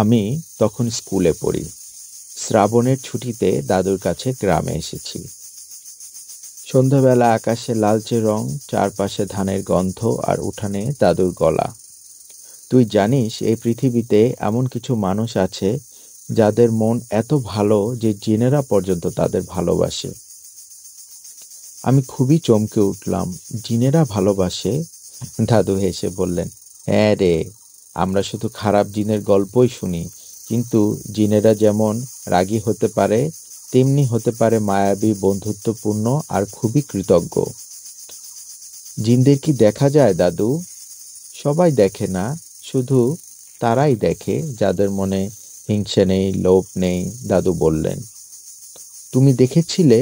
আমি তখন স্কুলে পড়ি। শ্রাবণের ছুটিতে দাদুর কাছে গ্রামে এসেছি। সন্ধ্যাবেলা আকাশে লালচে রং, চারপাশে ধানের গন্ধ আর উঠানে দাদুর গলা। তুই জানিস এই পৃথিবীতে এমন কিছু মানুষ আছে যাদের মন এত ভালো যে জিনেরা পর্যন্ত তাদের ভালোবাসে। আমি খুবই চমকে উঠলাম। জিনেরা ভালোবাসে? দাদু হেসে বললেন, হ্যাঁ রে, আমরা শুধু খারাপ জিনের গল্পই শুনি, কিন্তু জিনেরা যেমন রাগী হতে পারে তেমনি হতে পারে মায়াবী, বন্ধুত্বপূর্ণ আর খুবই কৃতজ্ঞ। জিনদের কি দেখা যায় দাদু? সবাই দেখে না, শুধু তারাই দেখে যাদের মনে হিংসে নেই, লোভ নেই, দাদু বললেন। তুমি দেখেছিলে?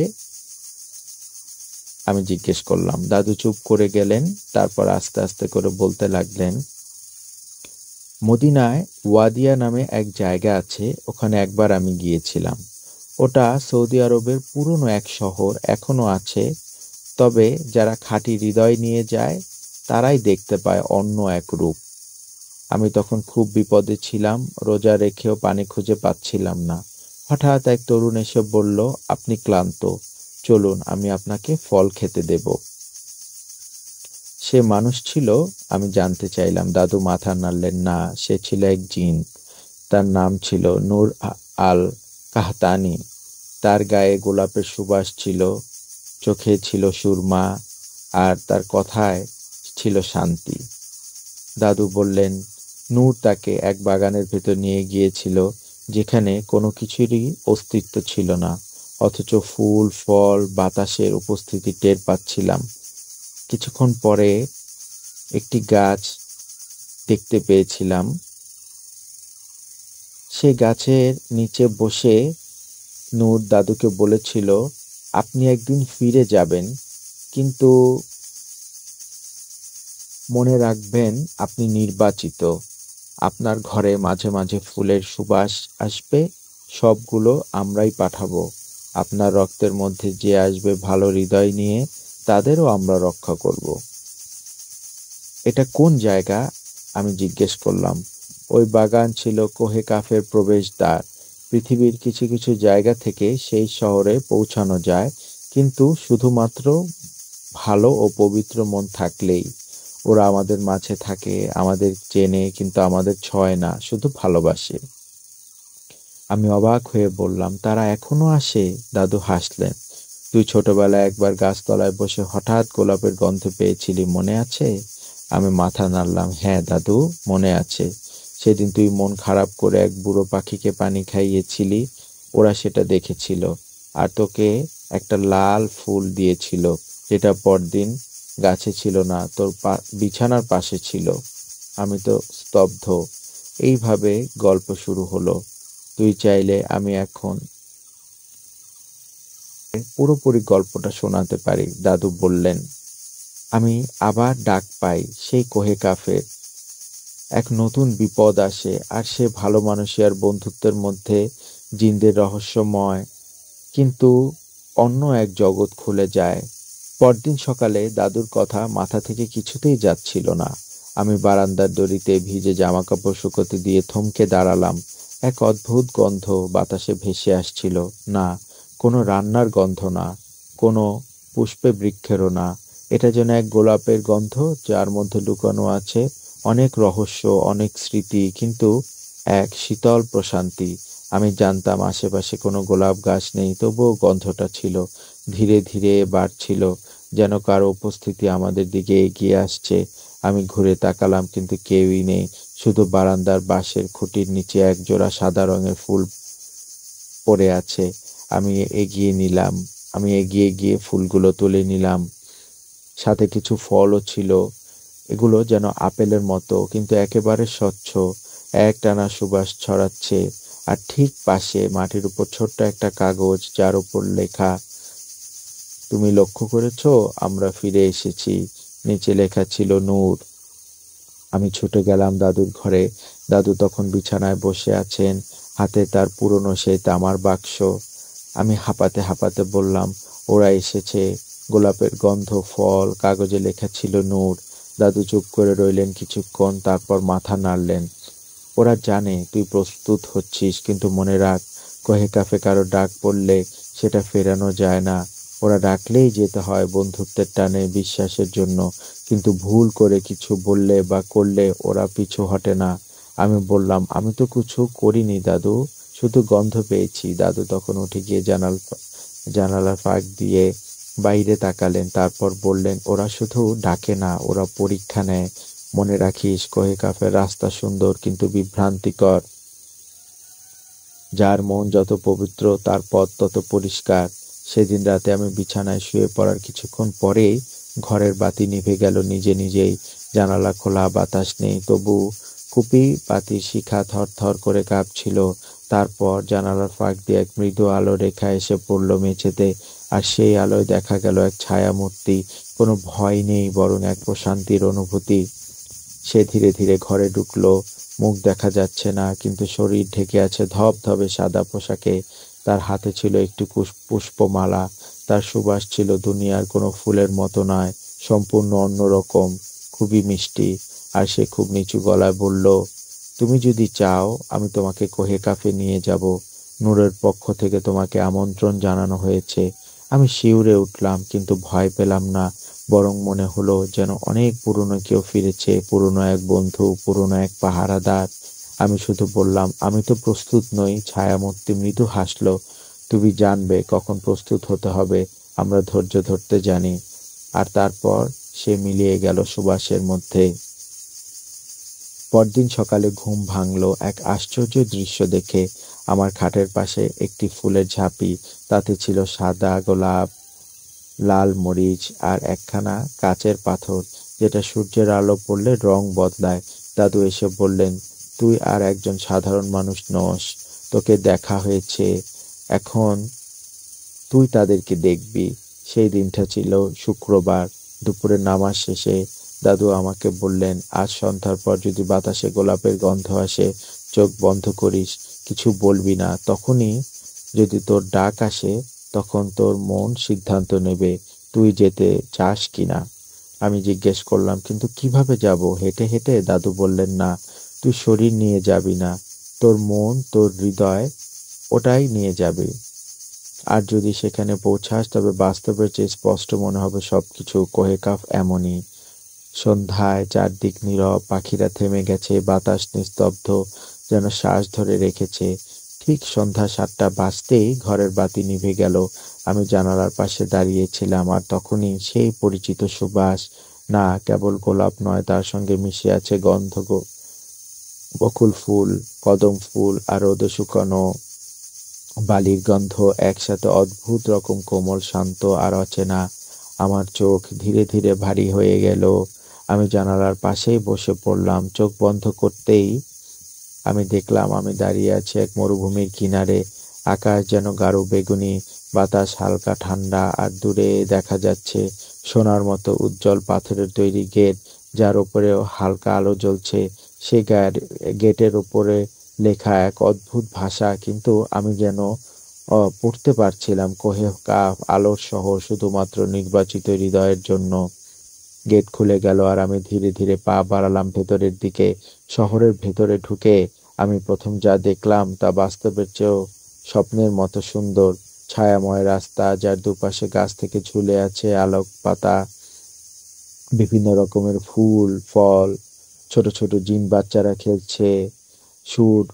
আমি জিজ্ঞেস করলাম। দাদু চুপ করে গেলেন, তারপর আস্তে আস্তে করে বলতে লাগলেন, মদিনায় ওয়াদিয়া নামে এক জায়গা আছে, ওখানে একবার আমি গিয়েছিলাম। ওটা সৌদি আরবের পুরনো এক শহর, এখনো আছে। তবে যারা খাঁটি হৃদয় নিয়ে যায় তারাই দেখতে পায় অন্য এক রূপ। আমি তখন খুব বিপদে ছিলাম, রোজা রেখেও পানি খুঁজে পাচ্ছিলাম না। হঠাৎ এক তরুণ এসে বলল, আপনি ক্লান্ত, চলুন আমি আপনাকে ফল খেতে দেব। সে মানুষ ছিল? আমি জানতে চাইলাম। দাদু মাথা নাড়লেন, না, সে ছিল এক জিন। তার নাম ছিল নূর আল কাহতানি। তার গায়ে গোলাপের সুবাস ছিল, চোখে ছিল সুরমা, আর তার কথায় ছিল শান্তি। দাদু বললেন, নূর তাকে এক বাগানের ভেতর নিয়ে গিয়েছিল যেখানে কোনো কিছুরই অস্তিত্ব ছিল না, অথচ ফুল, ফল, বাতাসের উপস্থিতি টের পাচ্ছিলাম। কিছুক্ষণ পরে একটি গাছ দেখতে পেয়েছিলাম। সে গাছের নিচে বসে নূর দাদুকে বলেছিল, আপনি একদিন ফিরে যাবেন, কিন্তু মনে রাখবেন আপনি নির্বাচিত। আপনার ঘরে মাঝে মাঝে ফুলের সুবাস আসবে, সবগুলো আমরাই পাঠাবো। আপনার রক্তের মধ্যে যে আসবে ভালো হৃদয় নিয়ে, তাদেরও আমরা রক্ষা করব। এটা কোন জায়গা? আমি জিজ্ঞেস করলাম। ওই বাগান ছিল কোহে কাফের প্রবেশদ্বার। পৃথিবীর কিছু কিছু জায়গা থেকে সেই শহরে পৌঁছানো যায়, কিন্তু শুধুমাত্র ভালো ও পবিত্র মন থাকলেই। ওরা আমাদের মাঝে থাকে, আমাদের চেনে, কিন্তু আমাদের ছোঁয় না, শুধু ভালোবাসে। আমি অবাক হয়ে বললাম, তারা এখনো আসে? দাদু হাসলেন। তুই ছোটবেলায় একবার গাছতলায় বসে হঠাৎ গোলাপের গন্ধ পেয়েছিলি, মনে আছে? আমি মাথা নাড়লাম। হ্যাঁ দাদু, মনে আছে। সেদিন তুই মন খারাপ করে এক বুড়ো পাখিকে পানি খাইয়েছিলি, ওরা সেটা দেখেছিল, আর তোকে একটা লাল ফুল দিয়েছিল, যেটা পরদিন গাছে ছিল না, তোর বিছানার পাশে ছিল। আমি তো স্তব্ধ। এইভাবে গল্প শুরু হলো। তুই চাইলে আমি এখন পুরোপুরি গল্পটা শোনাতে পারি, দাদু বললেন। আমি আবার ডাক পাই, সেই কোহে কাফের। এক নতুন বিপদ আসে, আর সে ভালো মানুষই আর বন্ধুত্বের মধ্যে জিনদের রহস্যময় কিন্তু অন্য এক জগৎ খুলে যায়। পরদিন সকালে দাদুর কথা মাথা থেকে কিছুতেই যাচ্ছিল না। আমি বারান্দার দড়িতে ভিজে জামাকাপড় শুকোতে দিয়ে থমকে দাঁড়ালাম। এক অদ্ভুত গন্ধ বাতাসে ভেসে আসছিল। না, কোনো রান্নার গন্ধ না, কোনো পুষ্পে বৃক্ষেরও না। এটা যেন এক গোলাপের গন্ধ, যার মধ্যে লুকানো আছে অনেক রহস্য, অনেক স্মৃতি, কিন্তু এক শীতল প্রশান্তি। আমি জানতাম আশেপাশে কোনো গোলাপ গাছ নেই, তবুও গন্ধটা ছিল, ধীরে ধীরে বাড়ছিল, যেন কারো উপস্থিতি আমাদের দিকে এগিয়ে আসছে। আমি ঘুরে তাকালাম, কিন্তু কেউই নেই, শুধু বারান্দার বাঁশের খুঁটির নিচে এক জোড়া সাদা রঙের ফুল পড়ে আছে। আমি এগিয়ে নিলাম আমি এগিয়ে গিয়ে ফুলগুলো তুলে নিলাম। সাথে কিছু ফলও ছিল। এগুলো যেন আপেলের মতো, কিন্তু একেবারে স্বচ্ছ, একটানা সুবাস ছড়াচ্ছে। আর ঠিক পাশে মাটির উপর ছোট্ট একটা কাগজ, যার উপর লেখা, তুমি লক্ষ্য করেছো, আমরা ফিরে এসেছি। নিচে লেখা ছিল নূর। আমি ছুটে গেলাম দাদুর ঘরে। দাদু তখন বিছানায় বসে আছেন, হাতে তার পুরনো সেই তামার বাক্স। আমি হাঁপাতে হাঁপাতে বললাম, ওরা এসেছে। গোলাপের গন্ধ, ফল, কাগজে লেখা ছিল নূর। দাদু চুপ করে রইলেন কিছুক্ষণ, তারপর মাথা নাড়লেন। ওরা জানে তুই প্রস্তুত হচ্ছিস, কিন্তু মনে রাখ, কহে কাফে কারো ডাক পড়লে সেটা ফেরানো যায় না। ওরা ডাকলেই যেতে হয় বন্ধুত্বের টানে, বিশ্বাসের জন্য। কিন্তু ভুল করে কিছু বললে বা করলে ওরা পিছু হটে না। আমি বললাম, আমি তো কিছু করিনি দাদু, শুধু গন্ধ পেয়েছি। দাদু তখন উঠে গিয়ে জানালার ফাঁক দিয়ে বাইরে তাকালেন, তারপর বললেন, ওরা শুধু ডাকে না, ওরা পরীক্ষা নেয়। মনে রাখিস, কহে কাফের রাস্তা সুন্দর কিন্তু বিভ্রান্তিকর। যার মন যত পবিত্র তার পথ তত পরিষ্কার। সেদিন রাতে আমি বিছানায় শুয়ে পড়ার কিছুক্ষণ পরেই ঘরের বাতি নিভে গেল নিজে নিজেই। জানালা খোলা, বাতাস নেই, তবু কুপি বাতির শিখা থরথর করে কাঁপছিল। তারপর জানালার ফাঁক দিয়ে এক মৃদু আলো রেখা এসে পড়ল মেঝেতে, আর সেই আলোয় দেখা গেল এক ছায়া মূর্তি। কোনো ভয় নেই, বরং এক প্রশান্তির অনুভূতি। সে ধীরে ধীরে ঘরে ঢুকলো। মুখ দেখা যাচ্ছে না, কিন্তু শরীর ঢেকে আছে ধবধবে সাদা পোশাকে। তার হাতে ছিল একটি পুষ্পমালা। তার সুবাস ছিল দুনিয়ার কোনো ফুলের মতো নয়, সম্পূর্ণ অন্যরকম, খুবই মিষ্টি। আর সে খুব নিচু গলায় বলল, তুমি যদি চাও আমি তোমাকে কোহে কাফে নিয়ে যাব। নূরের পক্ষ থেকে তোমাকে আমন্ত্রণ জানানো হয়েছে। আমি শিউরে উঠলাম, কিন্তু ভয় পেলাম না, বরং মনে হলো যেন অনেক পুরনো কেউ ফিরেছে, পুরনো এক বন্ধু, পুরনো এক পাহারাদার। আমি শুধু বললাম, আমি তো প্রস্তুত নই। ছায়ামূর্তি মৃদু হাসল, তুমি জানবে কখন প্রস্তুত হতে হবে, আমরা ধৈর্য ধরতে জানি। আর তারপর সে মিলিয়ে গেল সুবাসের মধ্যে। পরদিন সকালে ঘুম ভাঙল এক আশ্চর্য দৃশ্য দেখে। আমার খাটের পাশে একটি ফুলের ঝাঁপি, তাতে ছিল সাদা গোলাপ, লাল মরিচ আর একখানা কাচের পাথর, যেটা সূর্যের আলো পড়লে রং বদলায়। দাদু এসে বললেন, তুই আর একজন সাধারণ মানুষ নস, তোকে দেখা হয়েছে, এখন তুই তাদেরকে দেখবি। সেই দিনটা ছিল শুক্রবার। দুপুরে নামাজ শেষে দাদু আমাকে বললেন, আজ সন্ধ্যার পর যদি বাতাসে গোলাপের গন্ধ আসে, চোখ বন্ধ করিস, কিছু বলবি না। তখনই যদি তোর ডাক আসে, তখন তোর মন সিদ্ধান্ত নেবে তুই যেতে চাস কিনা। আমি জিজ্ঞেস করলাম, কিন্তু কিভাবে যাব? হেঁটে হেঁটে? দাদু বললেন, না, তুই শরীর নিয়ে যাবি না, তোর মন, তোর হৃদয়, ওটাই নিয়ে যাবে। আর যদি সেখানে পৌঁছাস, তবে বাস্তবের চেয়ে স্পষ্ট মনে হবে সবকিছু। কোহে কাফ এমনই। সন্ধ্যায় চারদিক নীরব, পাখিরা থেমে গেছে, বাতাস নিস্তব্ধ, যেন শ্বাস ধরে রেখেছে। ঠিক সন্ধ্যা 7টা বাজতেই ঘরের বাতি নিভে গেল। আমি জানালার পাশে দাঁড়িয়েছিলাম, আর তখনই সেই পরিচিত সুবাস। না, কেবল গোলাপ নয়, তার সঙ্গে মিশে আছে গন্ধ, বকুল ফুল, কদম ফুল আর রোদে শুকানো বালির গন্ধ, একসাথে অদ্ভুত রকম কোমল, শান্ত আর অচেনা। আমার চোখ ধীরে ধীরে ভারী হয়ে গেল। আমি জানালার পাশেই বসে পড়লাম। চোখ বন্ধ করতেই আমি দেখলাম আমি দাঁড়িয়ে আছি এক মরুভূমির কিনারে। আকাশ যেন গাঢ় বেগুনি, বাতাস হালকা ঠান্ডা, আর দূরে দেখা যাচ্ছে সোনার মতো উজ্জ্বল পাথরের তৈরি গেট, যার উপরেও হালকা আলো জ্বলছে। সেই গেটের উপরে লেখা এক অদ্ভুত ভাষা, কিন্তু আমি যেন পড়তে পারছিলাম, কোহে কাফ আলোর শহর, শুধুমাত্র নির্বাচিত হৃদয়ের জন্য। গেট খুলে গেল, আর আমি ধীরে ধীরে পা বাড়ালাম ভেতরের দিকে। শহরের ভেতরে ঢুকে আমি প্রথম যা দেখলাম তা বাস্তবের চেয়েও স্বপ্নের মতো সুন্দর। ছায়াময় রাস্তা, যার দুপাশে গাছ থেকে ঝুলে আছে আলোক পাতা, বিভিন্ন রকমের ফুল, ফল, ছোট ছোট জিন বাচ্চারা খেলছে। সুর,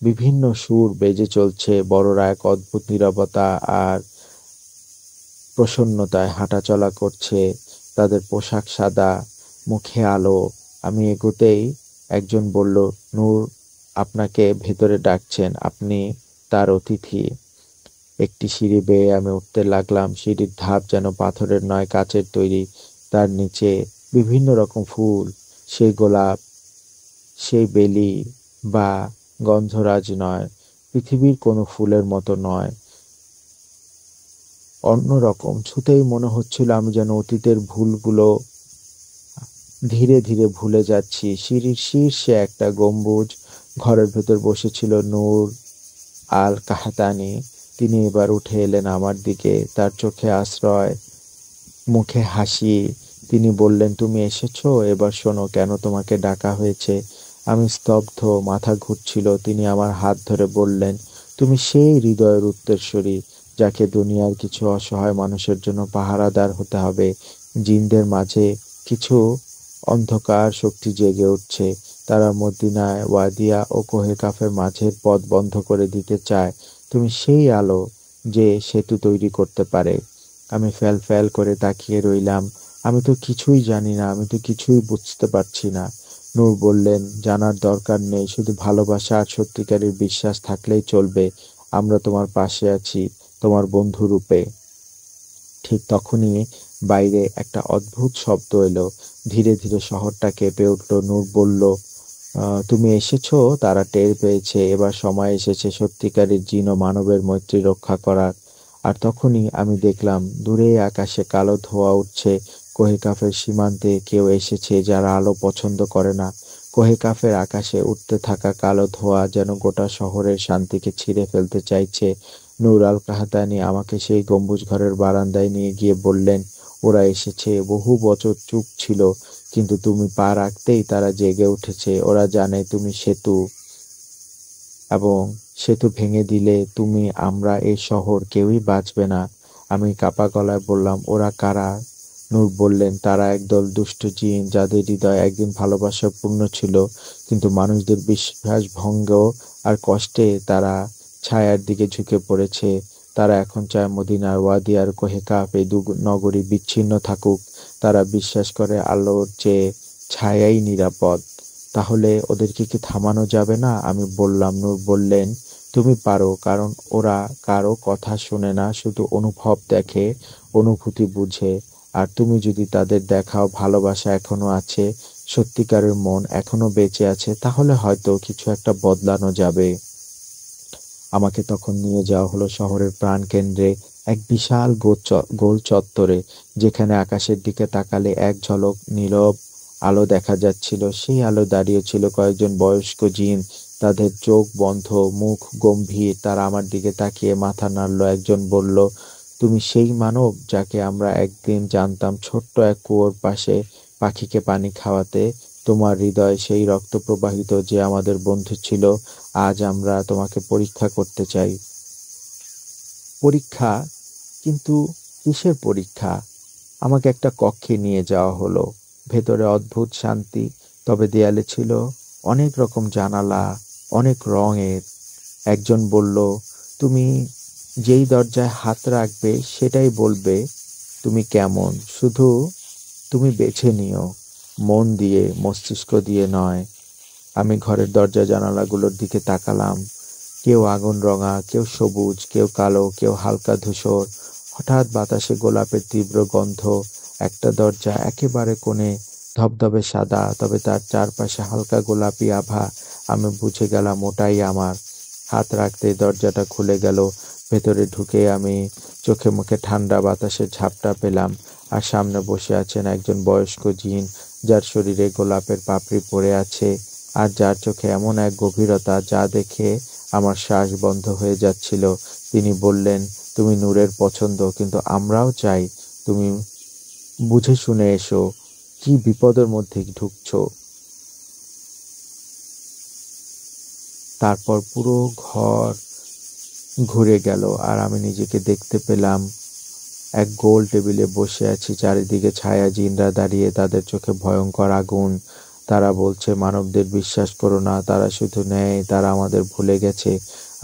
বিভিন্ন সুর বেজে চলছে। বড়রা এক অদ্ভুত নীরবতা আর প্রসন্নতায় হাঁটাচলা করছে, তাদের পোশাক সাদা, মুখে আলো। আমি এগোতেই একজন বলল, নূর আপনাকে ভেতরে ডাকছেন, আপনি তার অতিথি। একটি সিঁড়ি বেয়ে আমি উঠতে লাগলাম। সিঁড়ির ধাপ যেন পাথরের নয়, কাচের তৈরি। তার নিচে বিভিন্ন রকম ফুল, সেই গোলাপ, সেই বেলি বা গন্ধরাজ নয়, পৃথিবীর কোনো ফুলের মতো নয়, অন্যরকম। ছুতেই মনে হচ্ছিল আমি যেন অতীতের ভুলগুলো ধীরে ধীরে ভুলে যাচ্ছি। সিঁড়ির শীর্ষে একটা গম্বুজ, ঘরের ভেতর বসেছিল নূর আল কাহতানি। তিনি এবার উঠে এলেন আমার দিকে, তার চোখে আশ্রয়, মুখে হাসি। তিনি বললেন, তুমি এসেছো, এবার শোনো কেন তোমাকে ডাকা হয়েছে। আমি স্তব্ধ, মাথা ঘুরছিল। তিনি আমার হাত ধরে বললেন, তুমি সেই হৃদয়ের উত্তরসূরি যাকে দুনিয়ার কিছু অসহায় মানুষের জন্য পাহারাদার হতে হবে। জিনদের মাঝে কিছু অন্ধকার শক্তি জেগে উঠছে। তারা মদিনায়, ওয়াদিয়া ও কোহে কাফের মাঝের পথ বন্ধ করে দিতে চায়। তুমি সেই আলো যে সেতু তৈরি করতে পারে। আমি ফ্যাল ফ্যাল করে তাকিয়ে রইলাম। আমি তো কিছুই জানি না, আমি তো কিছুই বুঝতে পারছি না। নূর বললেন, জানার দরকার নেই, শুধু ভালোবাসা আর সত্যিকারের বিশ্বাস থাকলেই চলবে। আমরা তোমার পাশে আছি, তোমার বন্ধু রূপে। ঠিক তখনই বাইরে একটা অদ্ভুত শব্দ এলো। ধীরে ধীরে শহরটা কেঁপে উঠল। নূর বলল, তুমি এসেছো। তারা টের পেয়েছে এবার সময় এসেছে সত্যিকারের জিন ও মানবের মৈত্রী রক্ষা করার। আর তখনই আমি দেখলাম দূরে আকাশে কালো ধোঁয়া উঠছে। কোহে কাফের সীমান্তে কেউ এসেছে যারা আলো পছন্দ করে না। কোহে কাফের আকাশে উঠতে থাকা কালো ধোঁয়া যেন গোটা শহরের শান্তিকে ছিঁড়ে ফেলতে চাইছে। নূর আল কাহতানি আমাকে সেই গম্বুজ ঘরের বারান্দায় নিয়ে গিয়ে বললেন, ওরা এসেছে। বহু বছর চুপ ছিল, কিন্তু তুমি পা রাখতেই তারা জেগে উঠেছে। ওরা জানে তুমি সেতু, এবং সেতু ভেঙে দিলে তুমি, আমরা, এই শহর কেউই বাঁচবে না। আমি কাপা গলায় বললাম, ওরা কারা? নূর বললেন, তারা একদল দুষ্ট জিন যাদের হৃদয় একদিন ভালোবাসা পূর্ণ ছিল, কিন্তু মানুষদের বিশ্বাস ভঙ্গ আর কষ্টে তারা ছায়ার দিকে ঝুঁকে পড়েছে। তারা এখন চায় মদিনার, ওয়াদিয়ার, কোহে কাফ এই দু নগরী বিচ্ছিন্ন থাকুক। তারা বিশ্বাস করে আলোর চেয়ে ছায়াই নিরাপদ। তাহলে ওদেরকে কি থামানো যাবে না? আমি বললাম। নূর বললেন, তুমি পারো, কারণ ওরা কারো কথা শোনে না, শুধু অনুভব দেখে, অনুভূতি বুঝে। আর তুমি যদি তাদের দেখাও ভালোবাসা এখনো আছে, সত্যিকারের মন এখনো বেঁচে আছে, তাহলে হয়তো কিছু একটা বদলানো যাবে। আমাকে তখন নিয়ে যাওয়া হলো শহরের প্রাণকেন্দ্রে, এক বিশাল গোল চত্বরে, যেখানে আকাশের দিকে তাকালে এক ঝলক নীরব আলো দেখা যাচ্ছিল। সেই আলো দাঁড়িয়ে ছিল কয়েকজন বয়স্ক জিন, তাদের চোখ বন্ধ, মুখ গম্ভীর। তারা আমার দিকে তাকিয়ে মাথা নাড়ল। একজন বলল, তুমি সেই মানব যাকে আমরা একদিন জানতাম ছোট্ট এক কুয়োর পাশে পাখিকে পানি খাওয়াতে। তোমার হৃদয় সেই রক্ত প্রবাহিত যে আমাদের বন্ধু ছিল। আজ আমরা তোমাকে পরীক্ষা করতে চাই। পরীক্ষা? কিন্তু কিসের পরীক্ষা? আমাকে একটা কক্ষে নিয়ে যাওয়া হলো। ভেতরে অদ্ভুত শান্তি, তবে দেয়ালে ছিল অনেক রকম জানালা, অনেক রঙের। একজন বলল, তুমি যেই দরজায় হাত রাখবে সেটাই বলবে তুমি কেমন। শুধু তুমি বেছে নিও, মন দিয়ে, মস্তিষ্ক দিয়ে নয়। আমি ঘরের দরজা জানালাগুলোর দিকে তাকালাম। কেউ আগুন রঙা, কেউ সবুজ, কেউ কালো, কেউ হালকা ধূসর। হঠাৎ বাতাসে গোলাপের তীব্র গন্ধ। একটা দরজা একেবারে কোণে, ধবধবে সাদা, তবে তার চারপাশে হালকা গোলাপি আভা। আমি বুঝে গেলাম ওটাই আমার। হাত রাখতেই দরজাটা খুলে গেল। ভেতরে ঢুকে আমি চোখে মুখে ঠান্ডা বাতাসের ঝাপটা পেলাম। আর সামনে বসে আছেন একজন বয়স্ক জিন, যার শরীরে গোলাপের পাপড়ি পড়ে আছে, আর যার চোখে এমন এক গভীরতা যা দেখে আমার শ্বাস বন্ধ হয়ে যাচ্ছিল। তিনি বললেন, তুমি নূরের পছন্দ, কিন্তু আমরাও চাই তুমি বুঝে শুনে এসো। কি বিপদের মধ্যে ঢুকছো? তারপর পুরো ঘর ঘুরে গেল, আর আমি নিজেকে দেখতে পেলাম এক গোল টেবিলে বসে আছি। চারিদিকে ছায়া, জিনরা দাঁড়িয়ে, তাদের চোখে ভয়ঙ্কর আগুন। তারা বলছে, মানবদের বিশ্বাস করো না, তারা শুধু নেয়, তারা আমাদের ভুলে গেছে।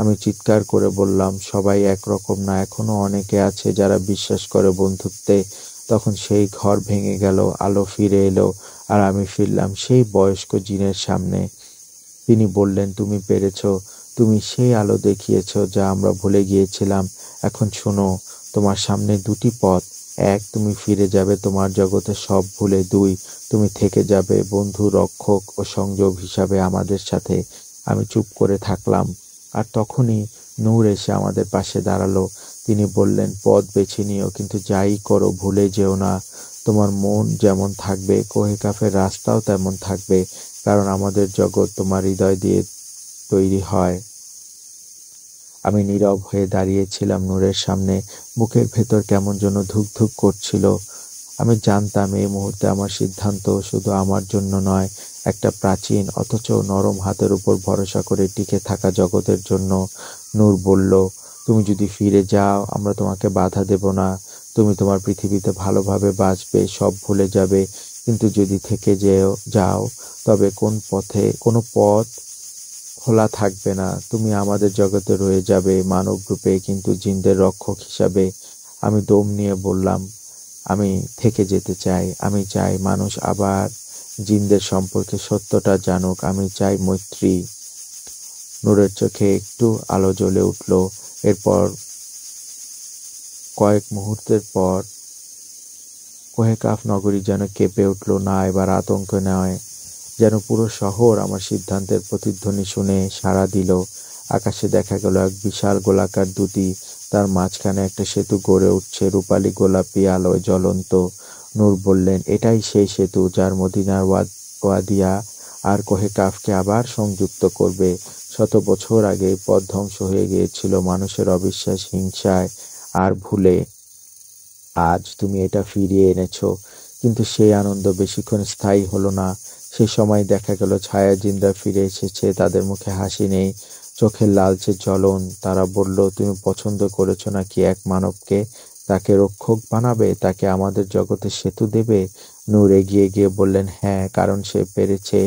আমি চিৎকার করে বললাম, সবাই একরকম না, এখনো অনেকে আছে যারা বিশ্বাস করে বন্ধুত্বে। তখন সেই ঘর ভেঙে গেল, আলো ফিরে এলো, আর আমি ফিরলাম সেই বয়স্ক জিনের সামনে। তিনি বললেন, তুমি পেরেছো, তুমি সেই আলো দেখিয়েছো যা আমরা ভুলে গিয়েছিলাম। এখন শোনো, তোমার সামনে দুটি পথ। এক, তুমি ফিরে যাবে তোমার জগতে সব ভুলে। দুই, তুমি থেকে যাবে বন্ধু, রক্ষক ও সংযোগ হিসাবে আমাদের সাথে। আমি চুপ করে থাকলাম, আর তখনই নূর এসে আমাদের পাশে দাঁড়ালো। তিনি বললেন, পথ বেছে নিও, কিন্তু যাই করো ভুলে যেও না, তোমার মন যেমন থাকবে কোহে কাফের রাস্তাও তেমন থাকবে, কারণ আমাদের জগৎ তোমার হৃদয় দিয়ে তৈরি হয়। আমি নীরব হয়ে দাঁড়িয়েছিলাম নূরের সামনে। বুকের ভেতর কেমন যেন ধুক ধুক করছিল। আমি জানতাম এই মুহূর্তে আমার সিদ্ধান্ত শুধু আমার জন্য নয়, একটা প্রাচীন অথচ নরম হাতের উপর ভরসা করে টিকে থাকা জগতের জন্য। নূর বলল, তুমি যদি ফিরে যাও আমরা তোমাকে বাধা দেব না। তুমি তোমার পৃথিবীতে ভালোভাবে বাঁচবে, সব ভুলে যাবে। কিন্তু যদি থেকে যাও তবে কোনো পথ খোলা থাকবে না। তুমি আমাদের জগতে রয়ে যাবে মানব রূপে, কিন্তু জিনদের রক্ষক হিসাবে। আমি দম নিয়ে বললাম, আমি থেকে যেতে চাই। আমি চাই মানুষ আবার জিনদের সম্পর্কে সত্যটা জানুক। আমি চাই মৈত্রী। নূরের চোখে একটু আলো জ্বলে উঠল। এরপর কয়েক মুহূর্তের পর কোহেকাফ নগরী যেন কেঁপে উঠল, না এবার আতঙ্ক নয়, যেন পুরো শহর আমার সিদ্ধান্তের প্রতিধ্বনি শুনে সাড়া দিল। আকাশে দেখা গেল এক বিশাল গোলাকার দুটি, তার মাঝখানে একটা সেতু গড়ে উঠছে, রূপালী গোলাপি আলোয় জ্বলন্ত। নূর বললেন, এটাই সেই সেতু যার মদিনার ওয়াদিয়া আর কোহেকাফকে আবার সংযুক্ত করবে। 100 বছর আগে পথ ধ্বংস হয়ে গিয়েছিল মানুষের অবিশ্বাস, হিংসায় আর ভুলে। আজ তুমি এটা ফিরিয়ে এনেছো, কিন্তু সেই আনন্দ বেশিক্ষণ স্থায়ী হলো না। সে সময় দেখা গেল ছায়াজিনরা ফিরে এসেছে, তাদের মুখে হাসি নেই, চোখের লালচে জ্বলন। তারা বলল, তুমি পছন্দ করেছো নাকি এক মানবকে? তাকে রক্ষক বানাবে, তাকে আমাদের জগতে সেতু দেবে? নূর এগিয়ে গিয়ে বললেন, হ্যাঁ, কারণ সে পেরেছে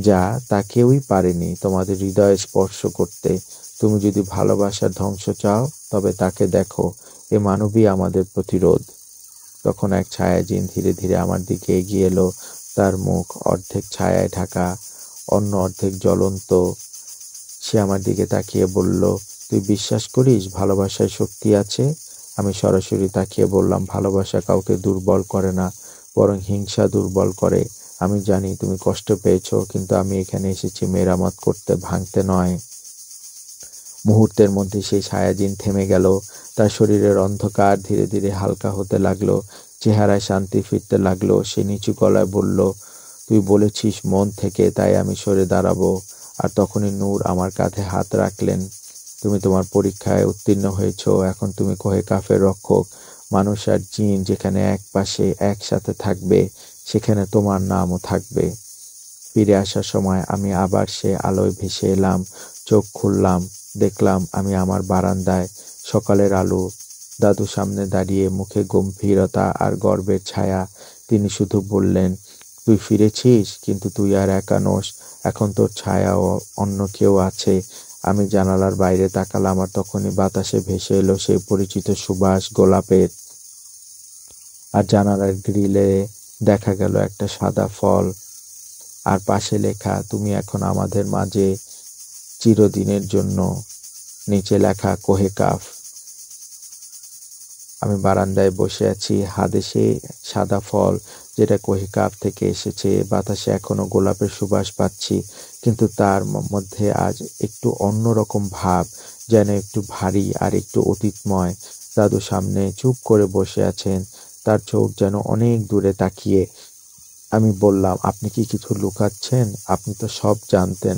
যা তা কেউই পারেনি, তোমাদের হৃদয় স্পর্শ করতে। তুমি যদি ভালোবাসার ধ্বংস চাও তবে তাকে দেখো, এ মানবই আমাদের প্রতিরোধ। তখন এক ছায়াজিন ধীরে ধীরে আমার দিকে এগিয়ে এলো, তার মুখ অর্ধেক ছায়ায় ঢাকা, অন্য অর্ধেক জ্বলন্ত। সে আমার দিকে তাকিয়ে বলল, তুই বিশ্বাস করিস ভালোবাসায় শক্তি আছে? আমি সরাসরি তাকিয়ে বললাম, ভালোবাসা কাউকে দুর্বল করে না, বরং হিংসা দুর্বল করে। আমি জানি তুমি কষ্ট পেয়েছো, কিন্তু আমি এখানে এসেছি মেরামত করতে, ভাঙতে নয়। মুহূর্তের মধ্যে সেই ছায়াজিন থেমে গেল। তার শরীরের অন্ধকার ধীরে ধীরে হালকা হতে লাগলো, চেহারায় শান্তি ফিরতে লাগলো। সে নিচু গলায় বলল, তুই বলেছিস মন থেকে, তাই আমি সরে দাঁড়াবো। আর তখনই নূর আমার কাঁধে হাত রাখলেন। তুমি তোমার পরীক্ষায় উত্তীর্ণ হয়েছো, এখন তুমি কোহেকাফের রক্ষক। মানুষ আর জিন যেখানে এক পাশে একসাথে থাকবে, সেখানে তোমার নামও থাকবে। ফিরে আসার সময় আমি আবার সে আলোয় ভেসে এলাম। চোখ খুললাম, দেখলাম আমি আমার বারান্দায়, সকালের আলো। দাদু সামনে দাঁড়িয়ে, মুখে গম্ভীরতা আর গর্বের ছায়া। তিনি শুধু বললেন, তুই ফিরেছিস, কিন্তু তুই আর একা নোস, এখন তোর ছায়াও অন্য কেউ আছে। আমি জানালার বাইরে তাকালাম, আর তখনই বাতাসে ভেসে এলো সেই পরিচিত সুবাস গোলাপের। আর জানালার গ্রিলে দেখা গেল একটা সাদা ফল, আর পাশে লেখা, তুমি এখন আমাদের মাঝে চিরদিনের জন্য। নিচে লেখা, কোহেকাফ। আমি বারান্দায় বসে আছি, হাতে সেই সাদা ফল যেটা কোহেকাফ থেকে এসেছে। বাতাসে এখনো গোলাপের সুবাস পাচ্ছি, কিন্তু তার মধ্যে আজ একটু অন্যরকম ভাব, যেন একটু ভারী আর একটু অতীতময়। দাদু সামনে চুপ করে বসে আছেন, তার চোখ যেন অনেক দূরে তাকিয়ে। আমি বললাম, আপনি কি কিছু লুকাচ্ছেন? আপনি তো সব জানতেন।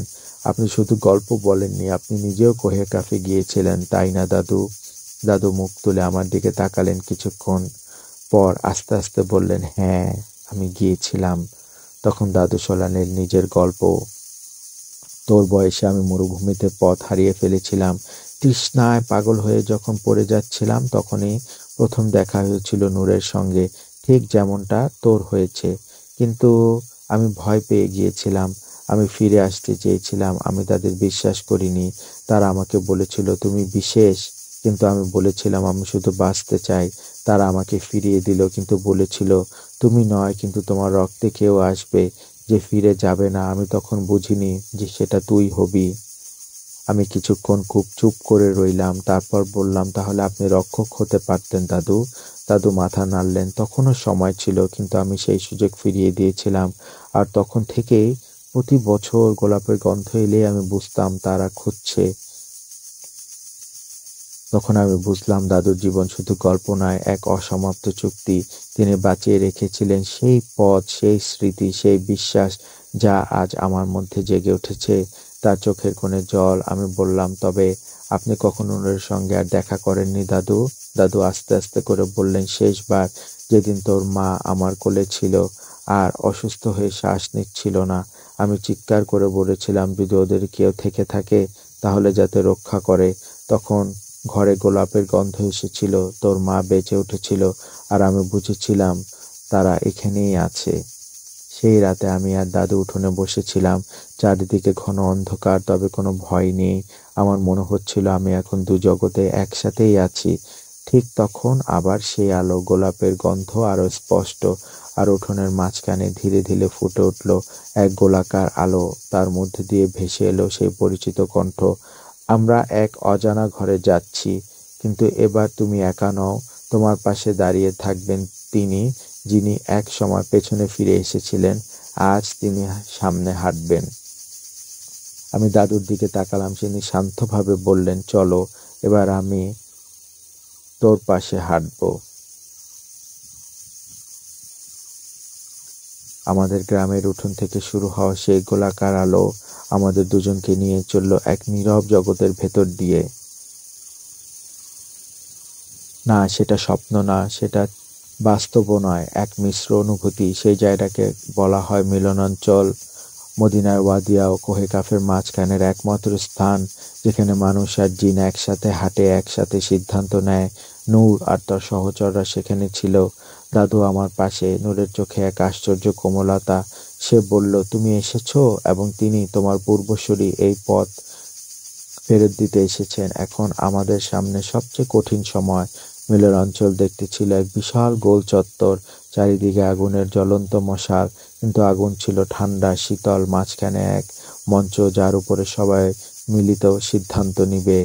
আপনি শুধু গল্প বলেননি, আপনি নিজেও কোহেকাফে গিয়েছিলেন, তাই না দাদু? দাদু মুখ তুলে আমার দিকে তাকালেন, কিছুক্ষণ পর আস্তে আস্তে বললেন, হ্যাঁ, আমি গিয়েছিলাম। তখন দাদু শোনালেন নিজের গল্প। তোর বয়সে আমি মরুভূমিতে পথ হারিয়ে ফেলেছিলাম। তৃষ্ণায় পাগল হয়ে যখন পড়ে যাচ্ছিলাম, তখনই প্রথম দেখা হয়েছিল নূরের সঙ্গে, ঠিক যেমনটা তোর হয়েছে। কিন্তু আমি ভয় পেয়ে গিয়েছিলাম। আমি ফিরে আসতে চেয়েছিলাম। আমি তাদের বিশ্বাস করিনি। তারা আমাকে বলেছিল তুমি বিশেষ, কিন্তু আমি বলেছিলাম আমি শুধু বাঁচতে চাই। তারা আমাকে ফিরিয়ে দিল, কিন্তু বলেছিল তুমি নয়, কিন্তু তোমার রক্তে কেউ আসবে যে ফিরে যাবে না। আমি তখন বুঝিনি যে সেটা তুই হবি। আমি কিছুক্ষণ খুব চুপ করে রইলাম, তারপর বললাম, তাহলে আপনি রক্ষক হতে পারতেন দাদু। দাদু মাথা নাড়লেন, তখনও সময় ছিল, কিন্তু আমি সেই সুযোগ ফিরিয়ে দিয়েছিলাম। আর তখন থেকেই প্রতি বছর গোলাপের গন্ধ এলে আমি বুঝতাম তারা খুঁজছে। তখন আমি বুঝলাম দাদুর জীবন শুধু গল্প নয়, এক অসমাপ্ত চুক্তি। তিনি বাঁচিয়ে রেখেছিলেন সেই পথ, সেই স্মৃতি, সেই বিশ্বাস যা আজ আমার মধ্যে জেগে উঠেছে। তার চোখের কোণে জল। আমি বললাম, তবে আপনি কখনো ওনার সঙ্গে আর দেখা করেননি দাদু? দাদু আস্তে আস্তে করে বললেন, শেষবার যেদিন তোর মা আমার কোলে ছিল আর অসুস্থ হয়ে শ্বাস নিচ্ছিল না, আমি চিৎকার করে বলেছিলাম যদি ওদের কেউ থেকে থাকে তাহলে যাতে রক্ষা করে। তখন ঘরে গোলাপের গন্ধ এসেছিল, তোর মা বেঁচে উঠেছিল, আর আমি বুঝেছিলাম তারা এখানেই আছে। সেই রাতে আমি আর দাদু উঠোনে বসেছিলাম। চারিদিকে ঘন অন্ধকার, তবে কোনো ভয় নেই। আমার মনে হচ্ছিল আমি এখন দু জগতে একসাথেই আছি। ঠিক তখন আবার সেই আলো, গোলাপের গন্ধ আরো স্পষ্ট, আর উঠোনের মাঝখানে ধীরে ধীরে ফুটে উঠল এক গোলাকার আলো। তার মধ্যে দিয়ে ভেসে এলো সেই পরিচিত কণ্ঠ, আমরা এক অজানা ঘরে যাচ্ছি, কিন্তু এবার তুমি একা নও। তোমার পাশে দাঁড়িয়ে থাকবেন তিনি, যিনি এক সময় পেছনে ফিরে এসেছিলেন, আজ তিনি সামনে হাঁটবেন। আমি দাদুর দিকে তাকালাম। তিনি শান্তভাবে বললেন, চলো, এবার আমি তোর পাশে হাঁটবো। আমাদের গ্রামের উঠোন থেকে শুরু হওয়া সেই গোলাকার আলো আমাদের দুজনকে নিয়ে চলল এক নীরব জগতের ভেতর দিয়ে। না, সেটা স্বপ্ন না, সেটা বাস্তবও নয়, এক মিশ্র অনুভূতি। সেই জায়গাটাকে বলা হয় মিলনাঞ্চল। মদিনার ওয়াদিয়া ও কোহে কাফের মাঝখানের একমাত্র স্থান যেখানে মানুষ আর জিন একসাথে হাঁটে, একসাথে সিদ্ধান্ত নেয়। নূর আর তার সহচররা সেখানে ছিল। দাদু আমার পাশে, নূরের চোখে এক আশ্চর্য কোমলতা। সে বলল, তুমি এসেছো, এবং তিনি, তোমার পূর্বসূরি, এই পথ ফেরত দিতে এসেছেন। এখন আমাদের সামনে সবচেয়ে কঠিন সময়। মিলনাঞ্চল দেখতে ছিল এক বিশাল গোল চত্বর, চারিদিকে আগুনের জ্বলন্ত মশাল, কিন্তু আগুন ছিল ঠান্ডা, শীতল। মাঝখানে এক মঞ্চ, যার উপরে সবাই মিলিত সিদ্ধান্ত নিবে।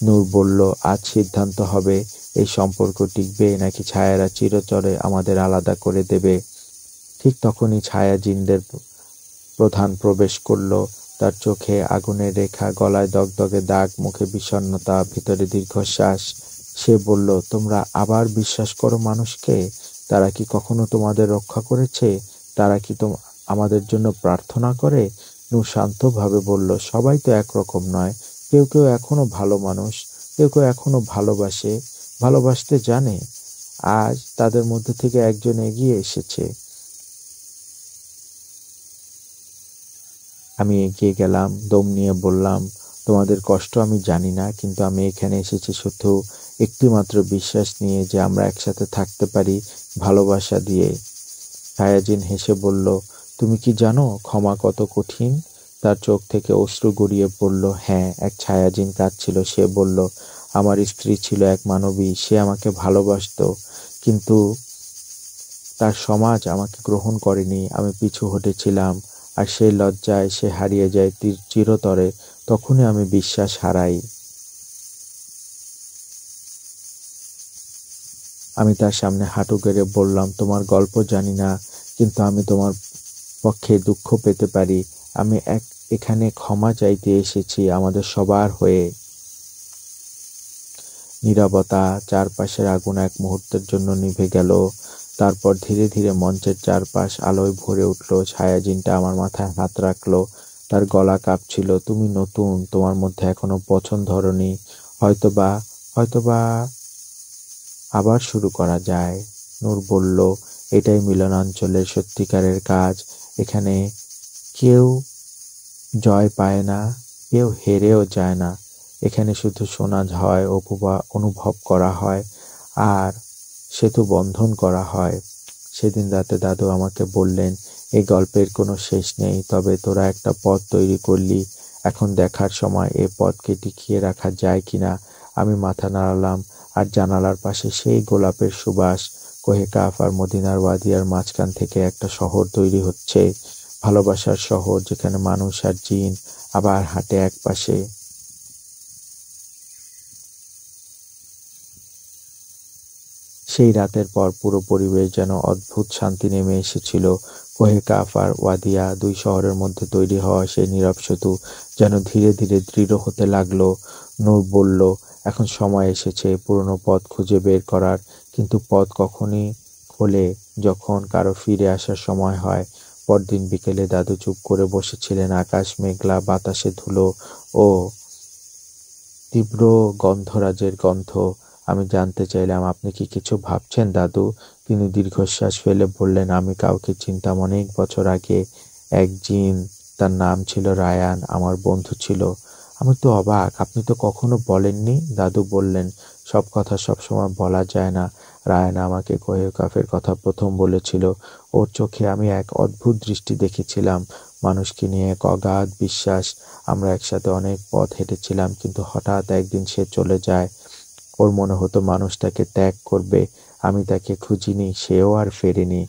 নূর বলল, আজ সিদ্ধান্ত হবে, এই সম্পর্ক টিকবে নাকি ছায়ারা চিরতরে আমাদের আলাদা করে দেবে। ঠিক তখনই ছায়া জিনদের প্রধান প্রবেশ করল। তার চোখে আগুনের রেখা, গলায় দগদগে দাগ, মুখে বিষণ্ণতা, ভিতরে দীর্ঘশ্বাস। সে বলল, তোমরা আবার বিশ্বাস করো মানুষকে? তারা কি কখনো তোমাদের রক্ষা করেছে? তারা কি আমাদের জন্য প্রার্থনা করে? নূর শান্তভাবে বলল, সবাই তো একরকম নয়। কেউ কেউ এখনো ভালো মানুষ, কেউ কেউ এখনো ভালোবাসে, ভালোবাসতে জানে। আজ তাদের মধ্যে থেকে একজন এগিয়ে এসেছে। আমি এগিয়ে গেলাম, দম নিয়ে বললাম, তোমাদের কষ্ট আমি জানি না, কিন্তু আমি এখানে এসেছি শুধু একটিমাত্র বিশ্বাস নিয়ে, যে আমরা একসাথে থাকতে পারি, ভালোবাসা দিয়ে। ছায়াজিন হেসে বলল, তুমি কি জানো ক্ষমা কত কঠিন? তার চোখ থেকে অশ্রু গড়িয়ে পড়ল। হ্যাঁ, এক ছায়াজিন কাঁদছিল। সে বলল, আমার স্ত্রী ছিল এক মানবী, সে আমাকে ভালোবাসতো, কিন্তু তার সমাজ আমাকে গ্রহণ করেনি। আমি পিছু হটেছিলাম, আর সেই লজ্জায় সে হারিয়ে যায় চিরতরে। তখনই আমি বিশ্বাস হারাই। আমি তার সামনে হাঁটু গেড়ে বললাম, তোমার গল্প জানি না, কিন্তু আমি তোমার পক্ষে দুঃখ পেতে পারি। আমি এখানে ক্ষমা চাইতে এসেছি, আমাদের সবার হয়ে। নীরবতা, চারপাশের আগুন এক মুহূর্তের জন্য নিভে গেল। তারপর ধীরে ধীরে মঞ্চের চারপাশ আলোয় ভরে উঠল। ছায়াজিনটা আমার মাথায় হাত রাখলো, তার গলা কাঁপছিল। তুমি নতুন, তোমার মধ্যে এখনো পছন্দ হয়নি। হয়তোবা হয়তোবা আবার শুরু করা যায়। নূর বলল, এটাই মিলনাঞ্চলের সত্যিকারের কাজ। এখানে কেউ জয় পায় না, কেউ হেরেও যায় না। এখানে শুধু শোনা হয়, অনুভব করা হয়, আর সেতু বন্ধন করা হয়। সেদিন রাতে দাদু আমাকে বললেন, এই গল্পের কোনো শেষ নেই, তবে তোরা একটা পথ তৈরি করলি। এখন দেখার সময় এ পথকে টিকিয়ে রাখা যায় কিনা। আমি মাথা নাড়ালাম, আর জানালার পাশে সেই গোলাপের সুবাস। কোহে কাফ আর মদিনার ওয়াদিয়ার মাঝখান থেকে একটা শহর তৈরি হচ্ছে, ভালোবাসার শহর, যেখানে মানুষ আর জিন আবার হাঁটে এক পাশে। সেই রাতের পর পুরো পরিবেশ যেন অদ্ভুত শান্তি নেমে এসেছিল। কোহে কাফ আর ওয়াদিয়া, দুই শহরের মধ্যে তৈরি হওয়া সেই নীরব সেতু যেন ধীরে ধীরে দৃঢ় হতে লাগলো। নূর বলল, এখন সময় এসেছে পুরনো পথ খুঁজে বের করার, কিন্তু পথ কখনই খোলে যখন কারো ফিরে আসার সময় হয়। পরদিন বিকেলে দাদু চুপ করে বসেছিলেন। আকাশ মেঘলা, বাতাসে ধুলো ও তীব্র গন্ধরাজের গন্ধ। আমি জানতে চাইলাম, আপনি কি কিছু ভাবছেন দাদু? তিনি দীর্ঘশ্বাস ফেলে বললেন, আমি কাউকে চিনতাম অনেক বছর আগে। এক জিন, তার নাম ছিল রায়ান, আমার বন্ধু ছিল। আমি তো অবাক, আপনি তো কখনো বলেননি। দাদু বললেন, সব কথা সবসময় বলা যায় না। রায়ান আমাকে কোহেকাফের কথা প্রথম বলেছিল। ওর চোখে আমি এক অদ্ভুত দৃষ্টি দেখেছিলাম, মানুষকে নিয়ে এক অগাধ বিশ্বাস। আমরা একসাথে অনেক পথ হেঁটেছিলাম, কিন্তু হঠাৎ একদিন সে চলে যায়। ওর মনে হতো মানুষটাকে ত্যাগ করবে। আমি তাকে খুঁজিনি, সেও আর ফেরেনি।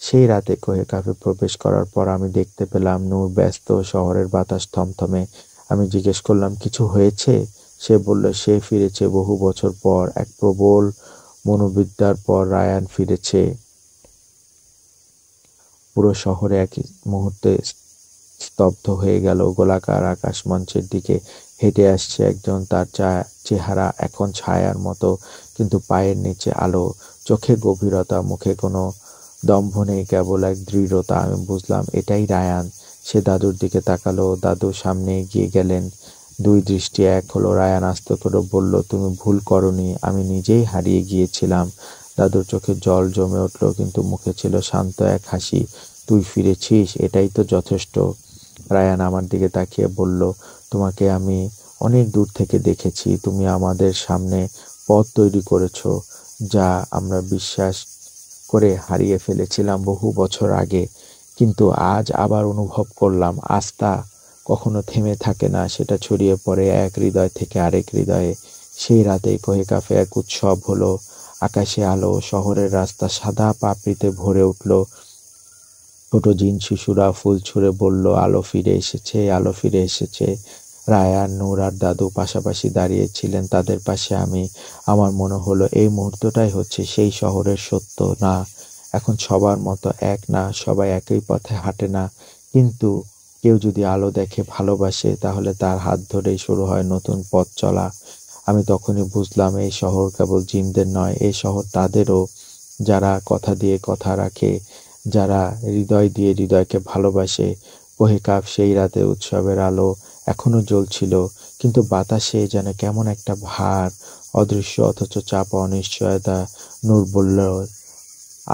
সেই রাতে কোহেকাফে প্রবেশ করার পর আমি দেখতে পেলাম নূর ব্যস্ত, শহরের বাতাস থমথমে। আমি জিজ্ঞেস করলাম, কিছু হয়েছে? সে বলল, সে ফিরেছে বহু বছর পর। এক প্রবল মনোবিদ্যার পর রায়ান ফিরেছে। পুরো শহরে এক মুহূর্তে স্তব্ধ হয়ে গেল। গোলাকার আকাশমঞ্চের দিকে হেঁটে আসছে একজন, তার চেহারা এখন ছায়ার মতো, কিন্তু পায়ের নিচে আলো, চোখে গভীরতা, মুখে কোনো দম্ভ নেই, কেবল এক দৃঢ়তা। আমি বুঝলাম এটাই রায়ান। সে দাদুর দিকে তাকালো, দাদু সামনে এগিয়ে গেলেন। দুই দৃষ্টি এক হলো। রায়ান আস্তে করে বলল, তুমি ভুল করনি, আমি নিজেই হারিয়ে গিয়েছিলাম। দাদুর চোখে জল জমে উঠল, কিন্তু মুখে ছিল শান্ত এক হাসি। তুই ফিরেছিস, এটাই তো যথেষ্ট। রায়ান আমার দিকে তাকিয়ে বলল, তোমাকে আমি অনেক দূর থেকে দেখেছি। তুমি আমাদের সামনে পথ তৈরি করেছো, যা আমরা বিশ্বাস করে হারিয়ে ফেলেছিলাম বহু বছর আগে। কিন্তু আজ আবার অনুভব করলাম, আস্থা কখনো থেমে থাকে না, সেটা ছড়িয়ে পড়ে এক হৃদয় থেকে আরেক হৃদয়ে। সেই রাতেই কোহেকাফে এক উৎসব হলো। আকাশে আলো, শহরের রাস্তা সাদা পাপড়িতে ভরে উঠল। ছোট জিন শিশুরা ফুল ছুঁড়ে বলল, আলো ফিরে এসেছে, আলো ফিরে এসেছে। রায়ান, নূর আর দাদু পাশাপাশি দাঁড়িয়েছিলেন, তাদের পাশে আমি। আমার মনে হলো এই মুহূর্তটাই হচ্ছে সেই শহরের সত্য। না, এখন সবার মতো এক না, সবাই একই পথে হাঁটে না, কিন্তু কেউ যদি আলো দেখে, ভালোবাসে, তাহলে তার হাত ধরেই শুরু হয় নতুন পথ চলা। আমি তখনই বুঝলাম, এই শহর কেবল জিনদের নয়, এই শহর তাদেরও, যারা কথা দিয়ে কথা রাখে, যারা হৃদয় দিয়ে হৃদয়কে ভালোবাসে। কোহেকাফ সেই রাতে উৎসবের আলো এখনো জ্বলছিল, কিন্তু বাতাসে যেন কেমন একটা ভার, অদৃশ্য অথচ চাপা অনিশ্চয়তা। নূর বলল,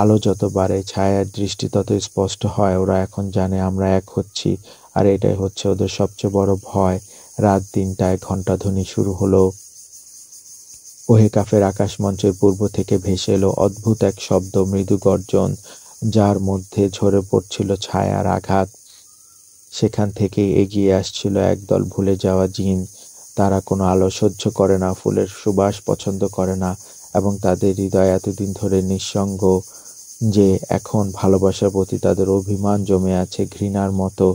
আলো যত বাড়ে, ছায়ার দৃষ্টি তত স্পষ্ট হয়। ওরা এখন জানে আমরা এক হচ্ছি, আর এটাই হচ্ছে ওদের সবচেয়ে বড় ভয়। রাত ৩টায় ঘণ্টাধ্বনি শুরু হলো। কোহেকাফের আকাশমঞ্চের পূর্ব থেকে ভেসে এলো অদ্ভুত এক শব্দ, মৃদু গর্জন, যার মধ্যে ঝরে পড়ছিল ছায়ার আঘাত। সেখান থেকেই এগিয়ে আসছিল একদল ভুলে যাওয়া জিন। তারা কোনো আলো সহ্য করে না, ফুলের সুবাস পছন্দ করে না, এবং তাদের হৃদয় এতদিন ধরে নিঃসঙ্গ যে এখন ভালোবাসার প্রতি তাদের অভিমান জমে আছে ঘৃণার মতো।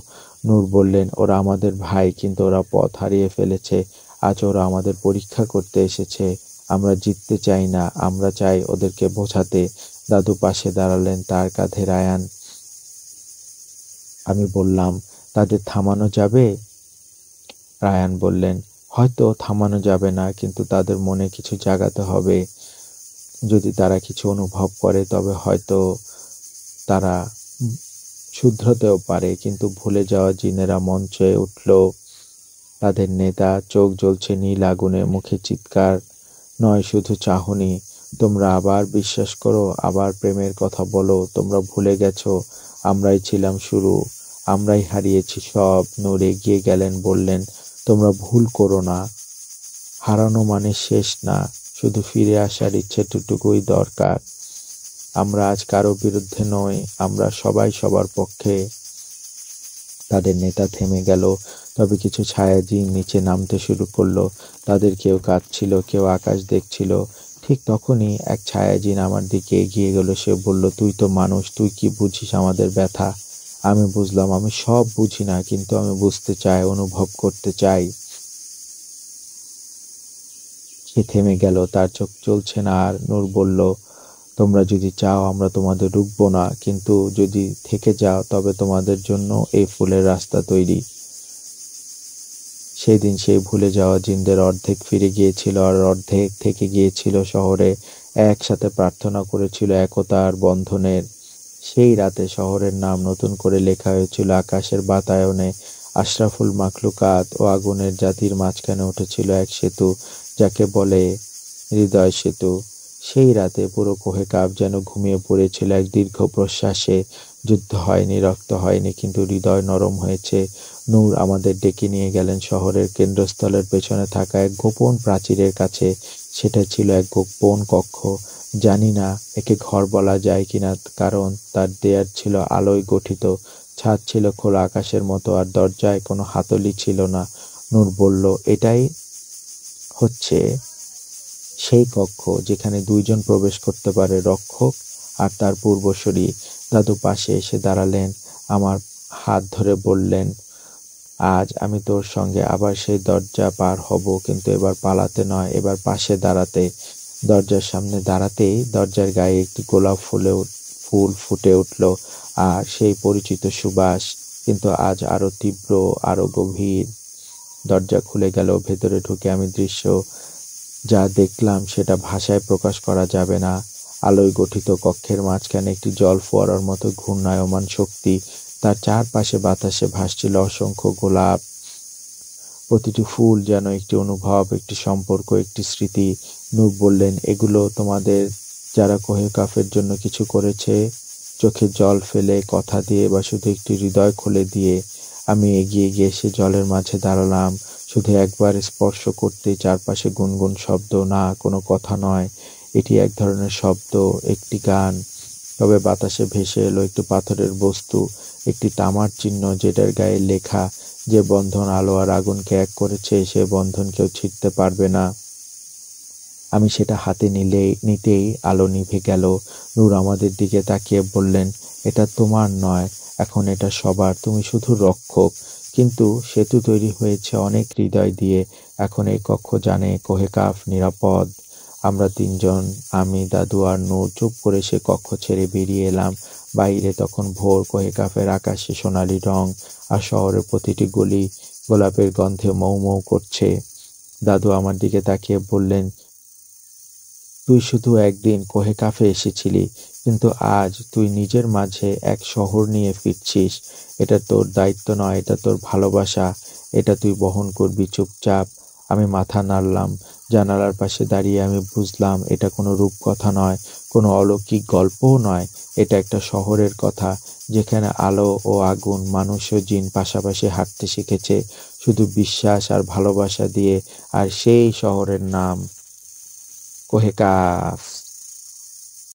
নূর বললেন, ওরা আমাদের ভাই, কিন্তু ওরা পথ হারিয়ে ফেলেছে। আজ ওরা আমাদের পরীক্ষা করতে এসেছে। আমরা জিততে চাই না, আমরা চাই ওদেরকে বোঝাতে। দাদু পাশে দাঁড়ালেন, তার কাঁধে রায়ান। আমি বললাম, তাদের থামানো যাবে? রায়ান বললেন, হয়তো থামানো যাবে না, কিন্তু তাদের মনে কিছু জাগাতে হবে। যদি তারা কিছু অনুভব করে, তবে হয়তো তারা শুধরাতেও পারে। কিন্তু ভুলে যাওয়া জিনেরা মঞ্চে উঠল। তাদের নেতা, চোখ জ্বলছে নীল আগুনে, মুখে চিৎকার নয়, শুধু চাহনি। তোমরা আবার বিশ্বাস করো, আবার প্রেমের কথা বলো। তোমরা ভুলে গেছো আমরাই ছিলাম শুরু, আমরাই হারিয়েছি সব। নূর এগিয়ে গেলেন, বললেন, তোমরা ভুল করো না। হারানো মানে শেষ না, শুধু ফিরে আসার ইচ্ছেটুকুই দরকার। আমরা আজ কারো বিরুদ্ধে নই, আমরা সবাই সবার পক্ষে। তাদের নেতা থেমে গেল, তবে কিছু ছায়াজিন নিচে নামতে শুরু করলো। তাদের কেউ কাঁদছিল, কেউ আকাশ দেখছিল। ঠিক তখনই এক ছায়াজিন আমার দিকে এগিয়ে গেল। সে বলল, তুই তো মানুষ, তুই কি বুঝিস আমাদের ব্যথা? আমি বুঝলাম, আমি সব বুঝি না, কিন্তু আমি বুঝতে চাই, অনুভব করতে চাই। সে থেমে গেল, তার চোখ চলছে না আর। নূর বলল, তোমরা যদি চাও আমরা তোমাদের রুখবো না, কিন্তু যদি থেকে যাও তবে তোমাদের জন্য এই ফুলের রাস্তা তৈরি। সেদিন সেই ভুলে যাওয়া জিনদের অর্ধেক ফিরে গিয়েছিল, আর অর্ধেক থেকে গিয়েছিল শহরে। একসাথে প্রার্থনা করেছিল একতার বন্ধনের। সেই রাতে শহরের নাম নতুন করে লেখা হয়েছিল আকাশের বাতায়নে। আশরাফুল মাখলুকাত ও আগুনের জাতির মাঝখানে উঠেছিল এক সেতু, যাকে বলে হৃদয় সেতু। সেই রাতে পুরো কোহেকাফ যেন ঘুমিয়ে পড়েছিল এক দীর্ঘ প্রশ্বাসে। যুদ্ধ হয়নি, রক্ত হয়নি, কিন্তু হৃদয় নরম হয়েছে। নূর আমাদের ডেকে নিয়ে গেলেন শহরের কেন্দ্রস্থলের পেছনে থাকা এক গোপন প্রাচীরের কাছে। সেটা ছিল এক গোপন কক্ষ। জানি না একে ঘর বলা যায় কিনা, কারণ তার দেয়াল ছিল আলোয় গঠিত, ছাদ ছিল খোলা আকাশের মতো, আর দরজায় কোনো হাতলই ছিল না। নূর বলল, এটাই হচ্ছে সেই কক্ষ যেখানে দুইজন প্রবেশ করতে পারে, রক্ষক আর তার পূর্বসূরি। দাদু পাশে এসে দাঁড়ালেন, আমার হাত ধরে বললেন, আজ আমি তোর সঙ্গে আবার সেই দরজা পার হব, কিন্তু এবার পালাতে নয়, এবার পাশে দাঁড়াতে। দরজার সামনে দাঁড়াতেই দরজার গায়ে একটি গোলাপ ফুল ফুটে উঠল, আর সেই পরিচিত সুবাস, কিন্তু আজ আরো তীব্র, আরো গভীর। দরজা খুলে গেল। ভেতরে ঢুকে আমি দৃশ্য যা দেখলাম সেটা ভাষায় প্রকাশ করা যাবে না। আলোয় গঠিত কক্ষের মাঝখানে একটি জল ফোয়ারার মতো ঘূর্ণায়মান শক্তি, তার চারপাশে বাতাসে ভাসছিল অসংখ্য গোলাপ। প্রতিটি ফুল যেন একটি অনুভব, একটি সম্পর্ক, একটি স্মৃতি। নূর বললেন, এগুলো তোমাদের যারা কোহেকাফের জন্য কিছু করেছে, চোখে জল ফেলে, কথা দিয়ে, বা শুধু একটি হৃদয় খুলে দিয়ে। আমি এগিয়ে গিয়ে সে জলের মাঝে দাঁড়ালাম, শুধু একবার স্পর্শ করতে। চারপাশে গুনগুন শব্দ, না কোনো কথা নয়, এটি এক ধরনের শব্দ, একটি গান। তবে বাতাসে ভেসে এলো একটি পাথরের বস্তু, একটি তামার চিহ্ন, যেটার গায়ে লেখা, যে বন্ধন আলো আর আগুনকে এক করেছে, সে বন্ধন কেউ ছিঁড়তে পারবে না। আমি সেটা হাতে নিতেই আলো নিভে গেল। নূর আমাদের দিকে তাকিয়ে বললেন, এটা তোমার নয়, এখন এটা সবার, তুমি শুধু রক্ষক। কিন্তু সেতু তৈরি হয়েছে অনেক হৃদয় দিয়ে। এখন এই কক্ষ জানে কোহেকাফ নিরাপদ। আমরা তিনজন, আমি, দাদু আর নূর, চুপ করে সে কক্ষ ছেড়ে বেরিয়ে এলাম। বাইরে তখন ভোর, কোহেকাফের আকাশে সোনালি রং, আর শহরের প্রতিটি গলি গোলাপের গন্ধে মৌ মৌ করছে। দাদু আমার দিকে তাকিয়ে বললেন, তুই শুধু একদিন কোহেকাফে এসেছিলি, কিন্তু আজ তুই নিজের মাঝে এক শহর নিয়ে ফিরছিস। এটা তোর দায়িত্ব নয়, এটা তোর ভালোবাসা। এটা তুই বহন করবি চুপচাপ। আমি মাথা নাড়লাম। জানালার পাশে দাঁড়িয়ে আমি বুঝলাম, এটা কোনো রূপকথা নয়, কোনো অলৌকিক গল্পও নয়। এটা একটা শহরের কথা, যেখানে আলো ও আগুন, মানুষ ও জিন পাশাপাশি হাঁটতে শিখেছে, শুধু বিশ্বাস আর ভালোবাসা দিয়ে। আর সেই শহরের নাম কোহেকাফ।